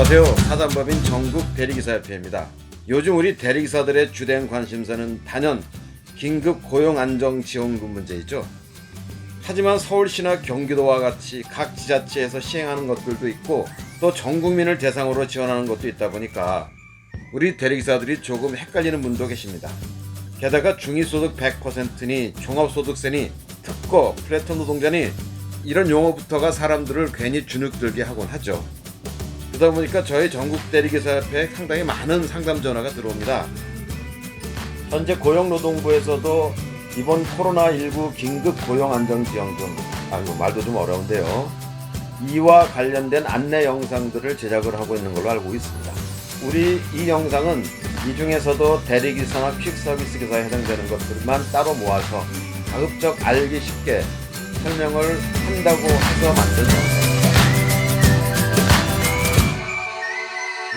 안녕하세요. 사단법인 전국대리기사협회입니다. 요즘 우리 대리기사들의 주된 관심사는 단연 긴급 고용안정지원금 문제이죠. 하지만 서울시나 경기도와 같이 각 지자체에서 시행하는 것들도 있고 또 전 국민을 대상으로 지원하는 것도 있다 보니까 우리 대리기사들이 조금 헷갈리는 분도 계십니다. 게다가 중위소득 100%니 종합소득세니 특고, 플래터 노동자니 이런 용어부터가 사람들을 괜히 주눅들게 하곤 하죠. 그러다 보니까 저희 전국대리기사협회에 상당히 많은 상담 전화가 들어옵니다. 현재 고용노동부에서도 이번 코로나19 긴급 고용안정지원금, 말도 좀 어려운데요, 이와 관련된 안내 영상들을 제작을 하고 있는 걸로 알고 있습니다. 우리 이 영상은 이 중에서도 대리기사나 퀵서비스 기사에 해당되는 것들만 따로 모아서 가급적 알기 쉽게 설명을 한다고 해서 만든 영상입니다.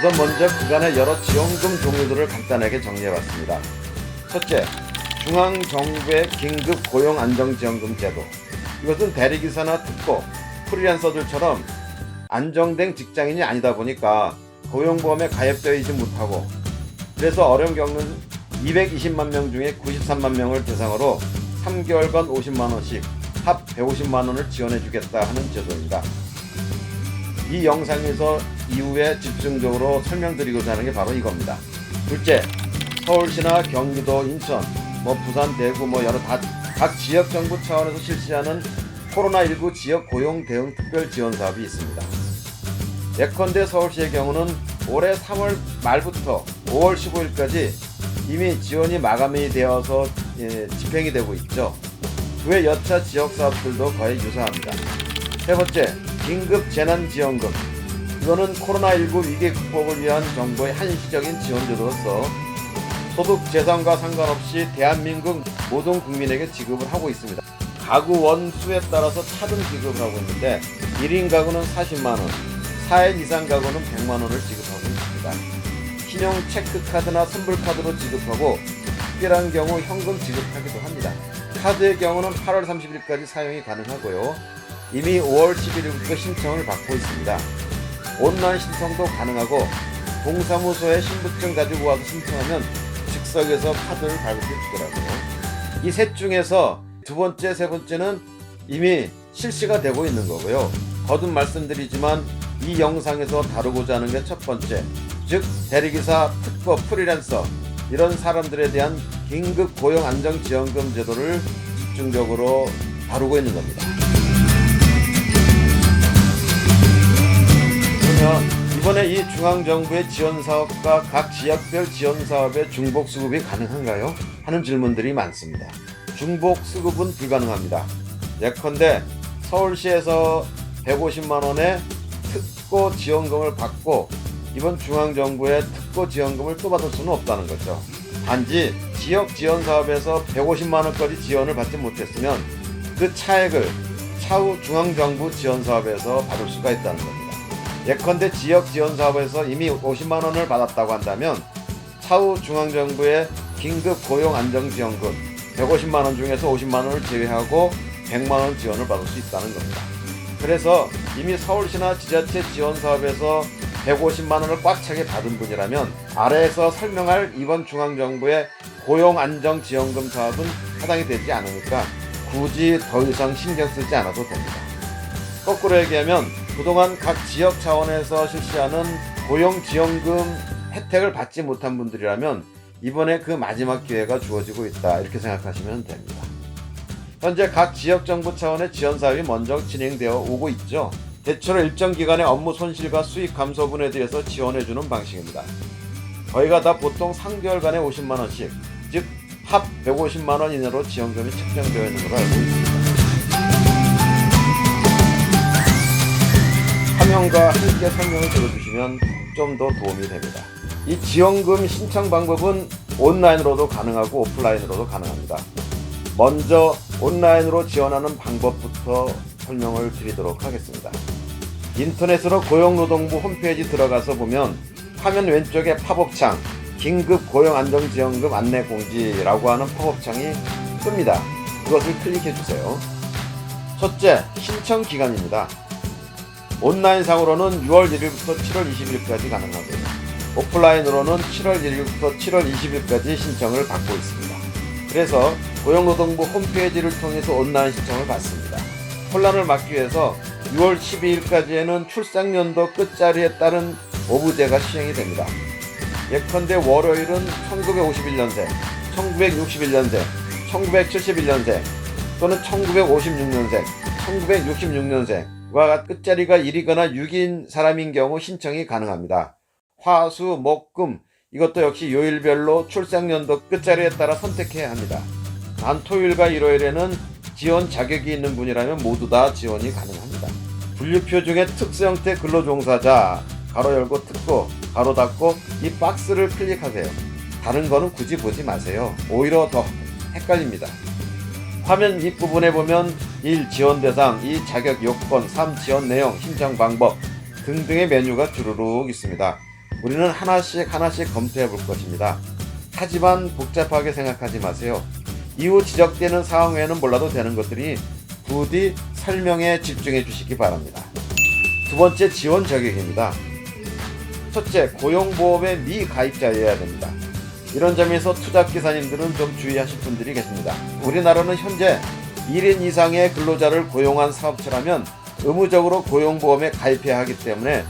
우선 먼저 그간의 여러 지원금 종류들을 간단하게 정리해봤습니다. 첫째, 중앙정부의 긴급 고용안정지원금 제도. 이것은 대리기사나 특고, 프리랜서들처럼 안정된 직장인이 아니다 보니까 고용보험에 가입되어 있지 못하고, 그래서 어려움 겪는 220만 명 중에 93만 명을 대상으로 3개월간 50만원씩 합 150만원을 지원해주겠다 하는 제도입니다. 이 영상에서 이후에 집중적으로 설명드리고자 하는 게 바로 이겁니다. 둘째, 서울시나 경기도, 인천, 부산, 대구 여러 각 지역정부 차원에서 실시하는 코로나19 지역 고용 대응 특별 지원 사업이 있습니다. 예컨대 서울시의 경우는 올해 3월 말부터 5월 15일까지 이미 지원이 마감이 되어서 집행이 되고 있죠. 그 외 여차 지역 사업들도 거의 유사합니다. 세 번째, 긴급 재난지원금. 이거는 코로나19 위기 극복을 위한 정부의 한시적인 지원제도로서 소득 재산과 상관없이 대한민국 모든 국민에게 지급을 하고 있습니다. 가구 원수에 따라서 차등 지급을 하고 있는데 1인 가구는 40만원, 4인 이상 가구는 100만원을 지급하고 있습니다. 신용 체크카드나 선불카드로 지급하고 특별한 경우 현금 지급하기도 합니다. 카드의 경우는 8월 30일까지 사용이 가능하고요. 이미 5월 11일부터 신청을 받고 있습니다. 온라인 신청도 가능하고 동사무소에 신분증 가지고 와서 신청하면 즉석에서 카드를 발급해 주더라고요. 이 셋 중에서 두 번째, 세 번째는 이미 실시가 되고 있는 거고요. 거듭 말씀드리지만 이 영상에서 다루고자 하는 게 첫 번째, 즉 대리기사, 특고, 프리랜서 이런 사람들에 대한 긴급 고용안정지원금 제도를 집중적으로 다루고 있는 겁니다. 그러면 이번에 이 중앙정부의 지원사업과 각 지역별 지원사업의 중복수급이 가능한가요? 하는 질문들이 많습니다. 중복수급은 불가능합니다. 예컨대 서울시에서 150만원의 특고 지원금을 받고 이번 중앙정부의 특고 지원금을 또 받을 수는 없다는 거죠. 단지 지역 지원사업에서 150만원까지 지원을 받지 못했으면 그 차액을 차후 중앙정부 지원사업에서 받을 수가 있다는 겁니다. 예컨대 지역 지원사업에서 이미 50만원을 받았다고 한다면 차후 중앙정부의 긴급 고용안정지원금 150만원 중에서 50만원을 제외하고 100만원 지원을 받을 수 있다는 겁니다. 그래서 이미 서울시나 지자체 지원사업에서 150만원을 꽉 차게 받은 분이라면 아래에서 설명할 이번 중앙정부의 고용안정지원금 사업은 해당이 되지 않으니까 굳이 더 이상 신경 쓰지 않아도 됩니다. 거꾸로 얘기하면 그동안 각 지역 차원에서 실시하는 고용지원금 혜택을 받지 못한 분들이라면 이번에 그 마지막 기회가 주어지고 있다, 이렇게 생각하시면 됩니다. 현재 각 지역정부 차원의 지원사업이 먼저 진행되어 오고 있죠. 대체로 일정 기간의 업무 손실과 수익 감소분에 대해서 지원해주는 방식입니다. 저희가 다 보통 3개월간에 50만원씩, 즉 합 150만원 이내로 지원금이 책정되어 있는 걸로 알고 있습니다. 화면과 함께 설명을 들어주시면 좀 더 도움이 됩니다. 이 지원금 신청 방법은 온라인으로도 가능하고 오프라인으로도 가능합니다. 먼저 온라인으로 지원하는 방법부터 설명을 드리도록 하겠습니다. 인터넷으로 고용노동부 홈페이지 들어가서 보면 화면 왼쪽에 팝업창 긴급 고용안정지원금 안내공지라고 하는 팝업창이 뜹니다. 그것을 클릭해 주세요. 첫째, 신청 기간입니다. 온라인상으로는 6월 1일부터 7월 20일까지 가능하고요. 오프라인으로는 7월 1일부터 7월 20일까지 신청을 받고 있습니다. 그래서 고용노동부 홈페이지를 통해서 온라인 신청을 받습니다. 혼란을 막기 위해서 6월 12일까지에는 출생연도 끝자리에 따른 오부제가 시행이 됩니다. 예컨대 월요일은 1951년생, 1961년생, 1971년생 또는 1956년생, 1966년생과 끝자리가 1이거나 6인 사람인 경우 신청이 가능합니다. 화, 수, 목, 금 이것도 역시 요일별로 출생연도 끝자리에 따라 선택해야 합니다. 단 토요일과 일요일에는 지원 자격이 있는 분이라면 모두 다 지원이 가능합니다. 분류표 중에 특수 형태 근로종사자 가로 열고 뜯고 가로 닫고 이 박스를 클릭하세요. 다른 거는 굳이 보지 마세요. 오히려 더 헷갈립니다. 화면 윗부분에 보면 1. 지원 대상, 2. 자격 요건, 3. 지원 내용, 신청 방법 등등의 메뉴가 주르륵 있습니다. 우리는 하나씩 검토해 볼 것입니다. 하지만 복잡하게 생각하지 마세요. 이후 지적되는 사항 외에는 몰라도 되는 것들이 부디 설명에 집중해 주시기 바랍니다. 두 번째, 지원 자격입니다. 첫째, 고용보험의 미가입자여야 됩니다. 이런 점에서 투잡기사님들은 좀 주의하실 분들이 계십니다. 우리나라는 현재 1인 이상의 근로자를 고용한 사업체라면 의무적으로 고용보험에 가입해야 하기 때문에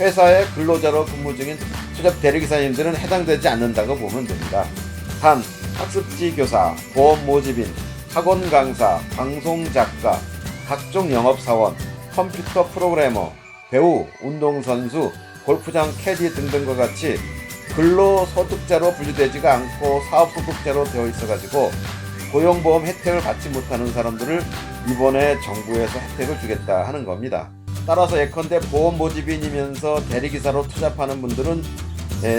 회사의 근로자로 근무 중인 투잡 대리기사님들은 해당되지 않는다고 보면 됩니다. 단, 학습지 교사, 보험 모집인, 학원 강사, 방송 작가, 각종 영업사원, 컴퓨터 프로그래머, 배우, 운동선수, 골프장 캐디 등등과 같이 근로소득자로 분류되지가 않고 사업소득자로 되어 있어가지고 고용보험 혜택을 받지 못하는 사람들을 이번에 정부에서 혜택을 주겠다 하는 겁니다. 따라서 예컨대 보험 모집인이면서 대리기사로 투잡하는 분들은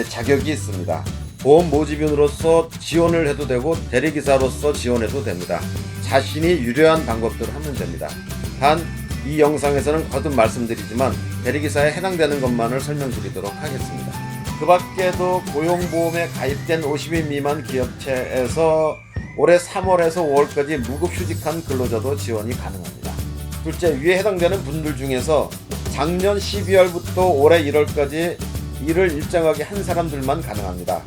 자격이 있습니다. 보험 모집인으로서 지원을 해도 되고 대리기사로서 지원해도 됩니다. 자신이 유려한 방법대로 하면 됩니다. 단 이 영상에서는 거듭 말씀드리지만 대리기사에 해당되는 것만을 설명드리도록 하겠습니다. 그 밖에도 고용보험에 가입된 50인 미만 기업체에서 올해 3월에서 5월까지 무급휴직한 근로자도 지원이 가능합니다. 둘째, 위에 해당되는 분들 중에서 작년 12월부터 올해 1월까지 일을 일정하게 한 사람들만 가능합니다.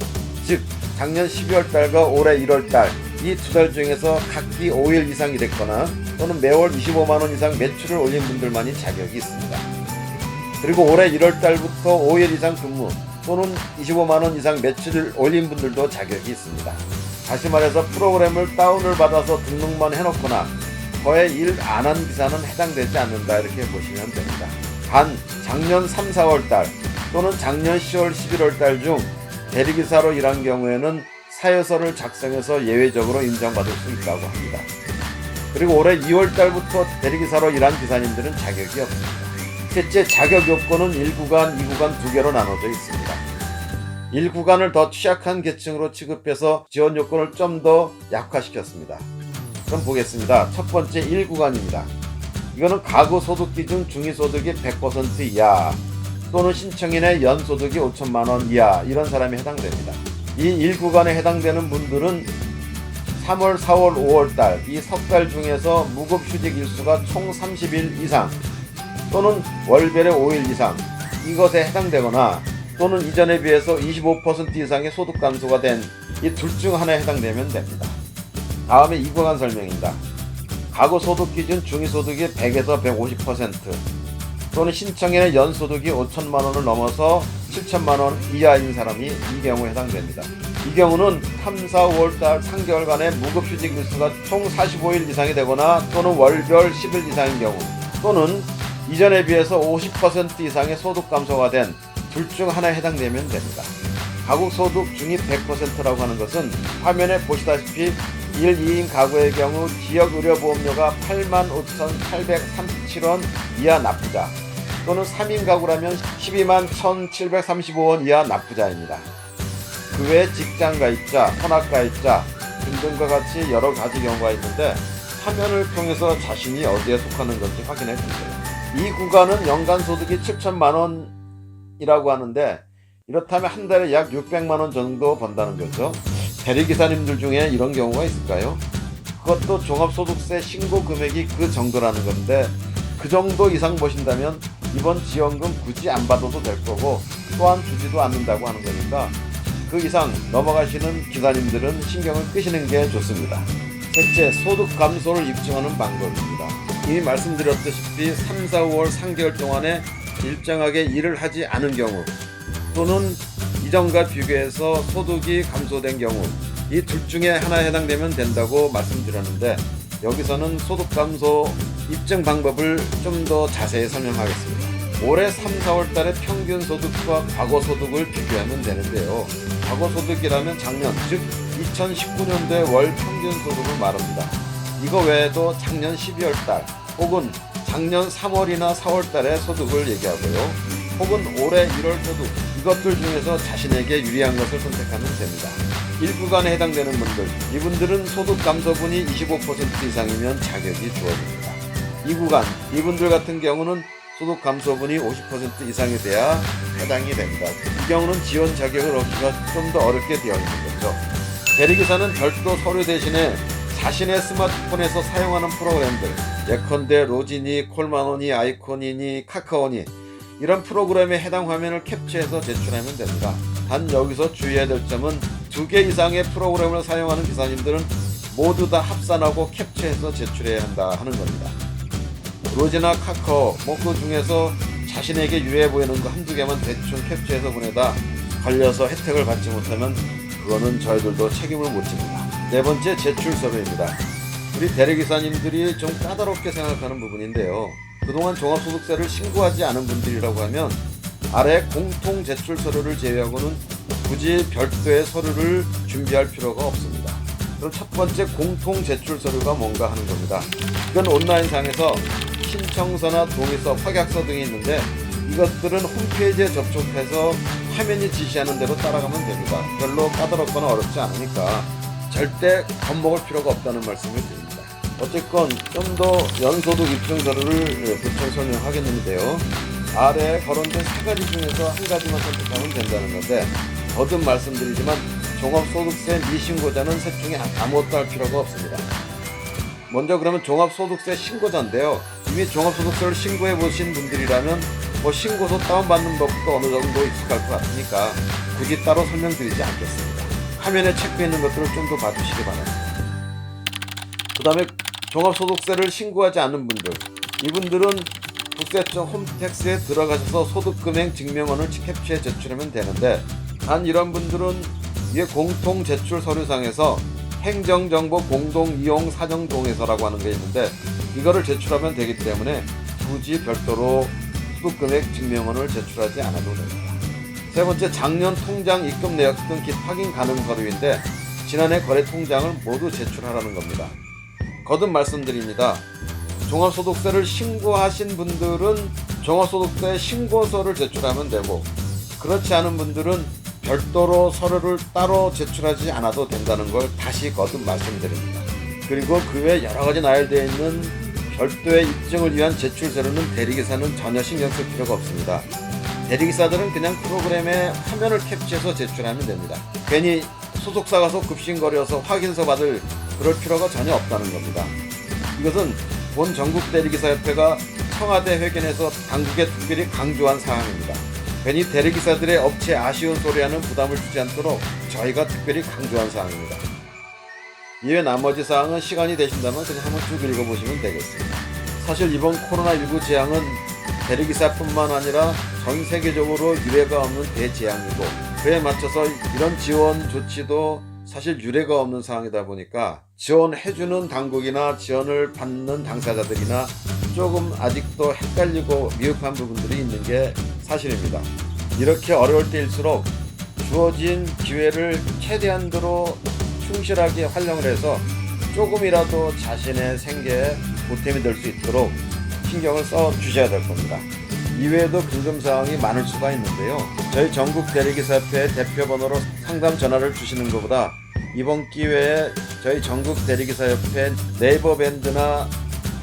즉 작년 12월달과 올해 1월달 이 두 달 중에서 각기 5일 이상 일했거나 또는 매월 25만원 이상 매출을 올린 분들만이 자격이 있습니다. 그리고 올해 1월달부터 5일 이상 근무 또는 25만원 이상 매출을 올린 분들도 자격이 있습니다. 다시 말해서 프로그램을 다운을 받아서 등록만 해놓거나 거의 일 안 한 기사는 해당되지 않는다 이렇게 보시면 됩니다. 단 작년 3, 4월달 또는 작년 10월, 11월달 중 대리기사로 일한 경우에는 사유서를 작성해서 예외적으로 인정받을 수 있다고 합니다. 그리고 올해 2월달부터 대리기사로 일한 기사님들은 자격이 없습니다. 셋째, 자격 요건은 1구간, 2구간 두 개로 나눠져 있습니다. 1구간을 더 취약한 계층으로 취급해서 지원 요건을 좀 더 약화시켰습니다. 그럼 보겠습니다. 첫 번째 1구간입니다. 이거는 가구 소득 기준 중위소득이 100% 이하 또는 신청인의 연소득이 5천만원 이하 이런 사람이 해당됩니다. 이 1구간에 해당되는 분들은 3월, 4월, 5월달 이 석 달 중에서 무급휴직 일수가 총 30일 이상 또는 월별의 5일 이상 이것에 해당되거나 또는 이전에 비해서 25% 이상의 소득 감소가 된 이 둘 중 하나에 해당되면 됩니다. 다음에 2구간 설명입니다. 가구 소득 기준 중위소득이 100에서 150% 또는 신청인의 연소득이 5천만 원을 넘어서 7천만 원 이하인 사람이 이 경우에 해당됩니다. 이 경우는 3, 4, 5월달 3개월간의 무급휴직 일수가 총 45일 이상이 되거나 또는 월별 10일 이상인 경우 또는 이전에 비해서 50% 이상의 소득 감소가 된 둘 중 하나에 해당되면 됩니다. 가구 소득 중위 100%라고 하는 것은 화면에 보시다시피 1, 2인 가구의 경우 지역의료보험료가 85,837원 이하 납부자 또는 3인 가구라면 12만 1,735원 이하 납부자입니다. 그 외에 직장가입자, 혼합가입자 등등과 같이 여러 가지 경우가 있는데 화면을 통해서 자신이 어디에 속하는 건지 확인해 주세요. 이 구간은 연간 소득이 7천만 원이라고 하는데 이렇다면 한 달에 약 600만 원 정도 번다는 거죠. 대리기사님들 중에 이런 경우가 있을까요? 그것도 종합소득세 신고 금액이 그 정도라는 건데 그 정도 이상 보신다면 이번 지원금 굳이 안 받아도 될 거고 또한 주지도 않는다고 하는 거니까 그 이상 넘어가시는 기사님들은 신경을 끄시는 게 좋습니다. 셋째, 소득 감소를 입증하는 방법입니다. 이미 말씀드렸다시피 3, 4, 5월 3개월 동안에 일정하게 일을 하지 않은 경우 또는 이전과 비교해서 소득이 감소된 경우 이 둘 중에 하나에 해당되면 된다고 말씀드렸는데 여기서는 소득 감소 입증 방법을 좀 더 자세히 설명하겠습니다. 올해 3, 4월 달에 평균 소득과 과거 소득을 비교하면 되는데요. 과거 소득이라면 작년, 즉 2019년도의 월 평균 소득을 말합니다. 이거 외에도 작년 12월 달 혹은 작년 3월이나 4월 달의 소득을 얘기하고요. 혹은 올해 1월 소득, 이것들 중에서 자신에게 유리한 것을 선택하면 됩니다. 1구간에 해당되는 분들, 이분들은 소득 감소분이 25% 이상이면 자격이 주어집니다. 2구간, 이분들 같은 경우는 소득 감소분이 50% 이상이 돼야 해당이 됩니다. 이 경우는 지원 자격을 얻기가 좀 더 어렵게 되어 있는 거죠. 대리기사는 별도 서류 대신에 자신의 스마트폰에서 사용하는 프로그램들, 예컨대 로지니, 콜마노니, 아이콘이니, 카카오니 이런 프로그램에 해당 화면을 캡처해서 제출하면 됩니다. 단 여기서 주의해야 될 점은 2개 이상의 프로그램을 사용하는 기사님들은 모두 다 합산하고 캡처해서 제출해야 한다 하는 겁니다. 로지나 카카오 그 중에서 자신에게 유리해 보이는 거 한두 개만 대충 캡처해서 보내다 걸려서 혜택을 받지 못하면 그거는 저희들도 책임을 못 집니다. 네 번째, 제출 서류입니다. 우리 대리기사님들이 좀 까다롭게 생각하는 부분인데요. 그동안 종합소득세를 신고하지 않은 분들이라고 하면 아래 공통 제출 서류를 제외하고는 굳이 별도의 서류를 준비할 필요가 없습니다. 그럼 첫 번째 공통 제출 서류가 뭔가 하는 겁니다. 이건 온라인상에서 신청서나 동의서, 확약서 등이 있는데 이것들은 홈페이지에 접속해서 화면이 지시하는 대로 따라가면 됩니다. 별로 까다롭거나 어렵지 않으니까 절대 겁먹을 필요가 없다는 말씀을 드립니다. 어쨌건 좀 더 연소득 입증서류를 보충 설명하겠는데요. 아래에 거론된 3가지 중에서 한 가지만 선택하면 된다는 건데 거듭 말씀드리지만 종합소득세 미신고자는 셋 중에 아무것도 할 필요가 없습니다. 먼저 그러면 종합소득세 신고자인데요. 이미 종합소득세를 신고해 보신 분들이라면 신고서 다운받는 법도 어느 정도 익숙할 것 같으니까 굳이 따로 설명드리지 않겠습니다. 화면에 체크해 있는 것들을 좀 더 봐주시기 바랍니다. 그 다음에 종합소득세를 신고하지 않는 분들, 이분들은 국세청 홈택스에 들어가셔서 소득금액 증명원을 캡처해 제출하면 되는데 단 이런 분들은 위에 공통 제출 서류상에서 행정정보 공동이용 사정동의서라고 하는 게 있는데 이거를 제출하면 되기 때문에 굳이 별도로 소득금액 증명원을 제출하지 않아도 됩니다. 세 번째, 작년 통장 입금 내역 등 확인 가능 서류인데 지난해 거래 통장을 모두 제출하라는 겁니다. 거듭 말씀드립니다. 종합소득세를 신고하신 분들은 종합소득세 신고서를 제출하면 되고 그렇지 않은 분들은 별도로 서류를 따로 제출하지 않아도 된다는 걸 다시 거듭 말씀드립니다. 그리고 그 외 여러 가지 나열되어 있는 별도의 입증을 위한 제출 서류는 대리기사는 전혀 신경 쓸 필요가 없습니다. 대리기사들은 그냥 프로그램에 화면을 캡처해서 제출하면 됩니다. 괜히 소속사 가서 급신거려서 확인서 받을 그럴 필요가 전혀 없다는 겁니다. 이것은 본 전국대리기사협회가 청와대 회견에서 당국에 특별히 강조한 사항입니다. 괜히 대리기사들의 업체 아쉬운 소리하는 부담을 주지 않도록 저희가 특별히 강조한 사항입니다. 이외 나머지 사항은 시간이 되신다면 그냥 한번 쭉 읽어보시면 되겠습니다. 사실 이번 코로나19 재앙은 대리기사뿐만 아니라 전 세계적으로 유례가 없는 대재앙이고 그에 맞춰서 이런 지원 조치도 사실 유례가 없는 상황이다 보니까 지원해주는 당국이나 지원을 받는 당사자들이나 조금 아직도 헷갈리고 미흡한 부분들이 있는 게 사실입니다. 이렇게 어려울 때일수록 주어진 기회를 최대한도로 충실하게 활용을 해서 조금이라도 자신의 생계에 보탬이 될 수 있도록 신경을 써 주셔야 될 겁니다. 이외에도 궁금사항이 많을 수가 있는데요. 저희 전국대리기사협회 대표번호로 상담 전화를 주시는 것보다 이번 기회에 저희 전국대리기사협회 네이버 밴드나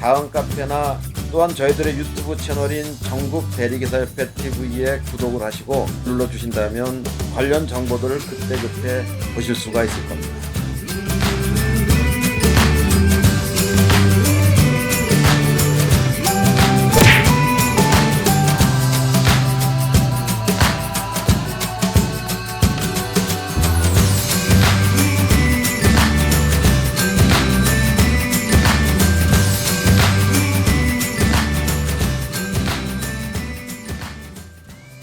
다음 카페나 또한 저희들의 유튜브 채널인 전국대리기사협회 TV에 구독을 하시고 눌러주신다면 관련 정보들을 그때그때 보실 수가 있을 겁니다.